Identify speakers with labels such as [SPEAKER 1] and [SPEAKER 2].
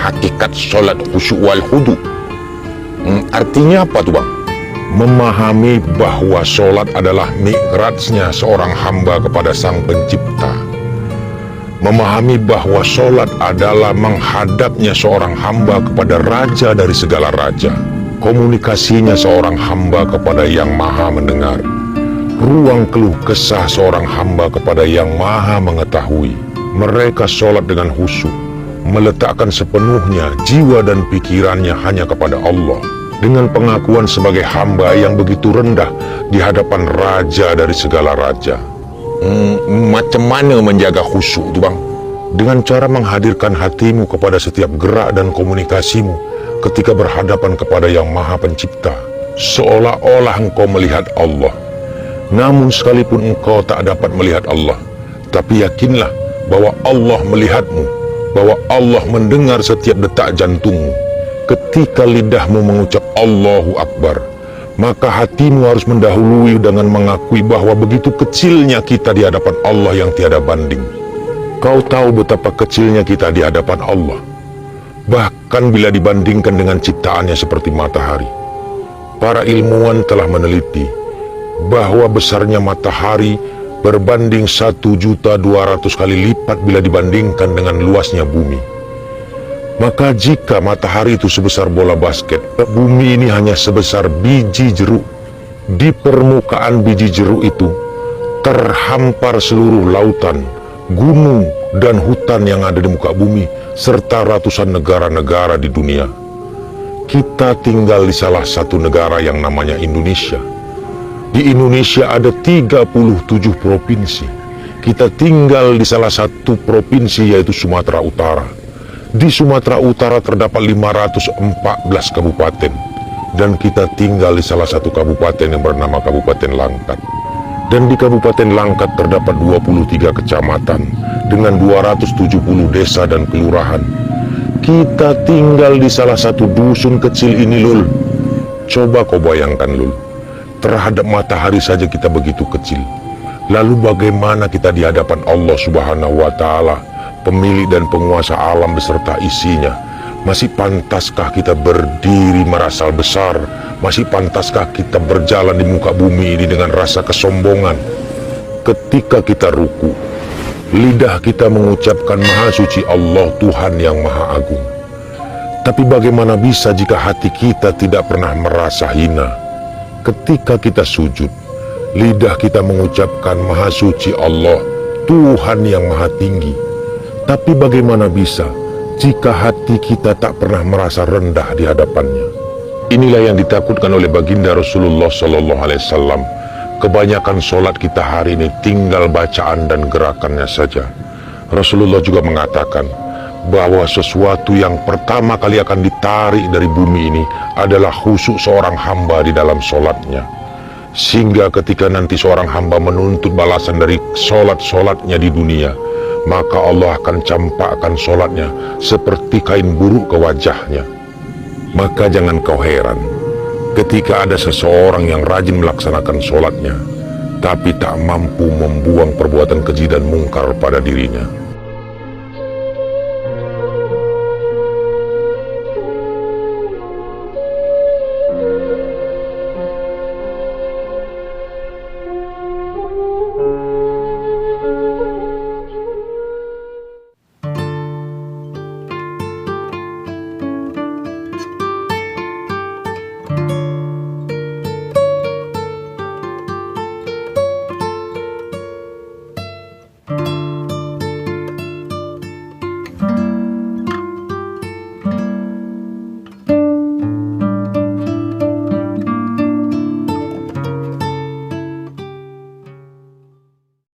[SPEAKER 1] hakikat sholat khusyuk wal khudu. Artinya apa tuh bang? Memahami bahwa sholat adalah mi'rajnya seorang hamba kepada sang pencipta. Memahami bahwa sholat adalah menghadapnya seorang hamba kepada raja dari segala raja. Komunikasinya seorang hamba kepada yang maha mendengar. Ruang keluh kesah seorang hamba kepada yang maha mengetahui. Mereka sholat dengan khusyuk, meletakkan sepenuhnya jiwa dan pikirannya hanya kepada Allah, dengan pengakuan sebagai hamba yang begitu rendah di hadapan raja dari segala raja. Macam mana menjaga khusyuk itu bang? Dengan cara menghadirkan hatimu kepada setiap gerak dan komunikasimu ketika berhadapan kepada yang maha pencipta, seolah-olah engkau melihat Allah. Namun sekalipun engkau tak dapat melihat Allah, tapi yakinlah bahwa Allah melihatmu, bahwa Allah mendengar setiap detak jantungmu. Ketika lidahmu mengucap Allahu Akbar, maka hatimu harus mendahului dengan mengakui bahwa begitu kecilnya kita di hadapan Allah yang tiada banding. Kau tahu betapa kecilnya kita di hadapan Allah, bahkan bila dibandingkan dengan ciptaannya seperti matahari. Para ilmuwan telah meneliti bahwa besarnya matahari berbanding 1.200.000 kali lipat bila dibandingkan dengan luasnya bumi. Maka jika matahari itu sebesar bola basket, bumi ini hanya sebesar biji jeruk. Di permukaan biji jeruk itu terhampar seluruh lautan, gunung, dan hutan yang ada di muka bumi, serta ratusan negara-negara di dunia. Kita tinggal di salah satu negara yang namanya Indonesia. Di Indonesia ada 37 provinsi. Kita tinggal di salah satu provinsi, yaitu Sumatera Utara. Di Sumatera Utara terdapat 514 kabupaten, dan kita tinggal di salah satu kabupaten yang bernama Kabupaten Langkat. Dan di Kabupaten Langkat terdapat 23 kecamatan dengan 270 desa dan kelurahan. Kita tinggal di salah satu dusun kecil ini, Lul. Coba kau bayangkan, Lul, terhadap matahari saja kita begitu kecil. Lalu bagaimana kita di hadapan Allah Subhanahu wa Ta'ala, pemilik dan penguasa alam beserta isinya? Masih pantaskah kita berdiri merasal besar? Masih pantaskah kita berjalan di muka bumi ini dengan rasa kesombongan? Ketika kita ruku, lidah kita mengucapkan Maha Suci Allah, Tuhan yang Maha Agung. Tapi bagaimana bisa jika hati kita tidak pernah merasa hina? Ketika kita sujud, lidah kita mengucapkan Maha Suci Allah, Tuhan yang Maha Tinggi. Tapi bagaimana bisa jika hati kita tak pernah merasa rendah di hadapannya? Inilah yang ditakutkan oleh baginda Rasulullah SAW. Kebanyakan solat kita hari ini tinggal bacaan dan gerakannya saja. Rasulullah juga mengatakan bahwa sesuatu yang pertama kali akan ditarik dari bumi ini adalah khusyuk seorang hamba di dalam solatnya. Sehingga ketika nanti seorang hamba menuntut balasan dari solat-solatnya di dunia, maka Allah akan campakkan solatnya seperti kain buruk ke wajahnya. Maka jangan kau heran ketika ada seseorang yang rajin melaksanakan solatnya, tapi tak mampu membuang perbuatan keji dan mungkar pada dirinya.